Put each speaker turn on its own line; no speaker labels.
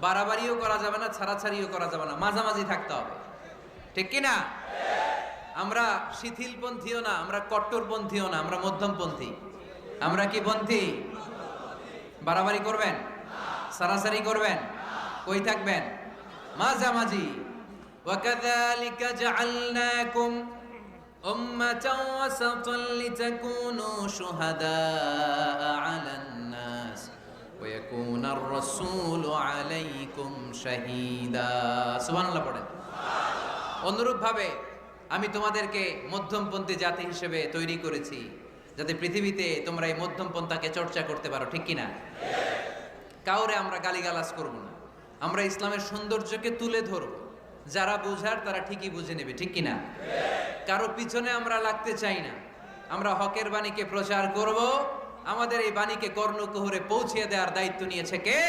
বাড়াবাড়িও করা যাবে না, ছাড়াছাড়িও করা যাবে না, মাঝামাঝি থাকতে হবে, ঠিক কি না? আমরা শিথিলপন্থীও না, আমরা কট্টরপন্থীও না, আমরা মধ্যমপন্থী। আমরা কি পন্থী? বাড়াবাড়ি করবেন, ছাড়াছাড়ি করবেন, কই থাকবেন? মাঝামাঝি। ওয়াকাযালিকা জাআলনাকুম উম্মাতাও ওয়াসাতান লিতাকুনু শুহাদাআ আলান নাস ওয়া ইয়াকুনার রাসূলু আলাইকুম শাহীদা। সুবহানাল্লাহ পড়েন। অনুরূপভাবে আমি তোমাদেরকে মধ্যমপন্থী জাতি হিসেবে তৈরি করেছি, যাতে পৃথিবীতে তোমরা এই মধ্যমপন্থাকে চর্চা করতে পারো, ঠিক কিনা? কাউরে আমরা গালিগালাজ করব না, আমরা ইসলামের সৌন্দর্যকে তুলে ধরব, যারা বুঝার তারা ঠিকই বুঝে নেবে, ঠিক কিনা? কারো পিছনে আমরা লাগতে চাই না, আমরা হকের বাণীকে প্রচার করব। আমাদের এই বাণীকে কর্ণকুহরে পৌঁছিয়ে দেওয়ার দায়িত্ব নিয়েছে কে?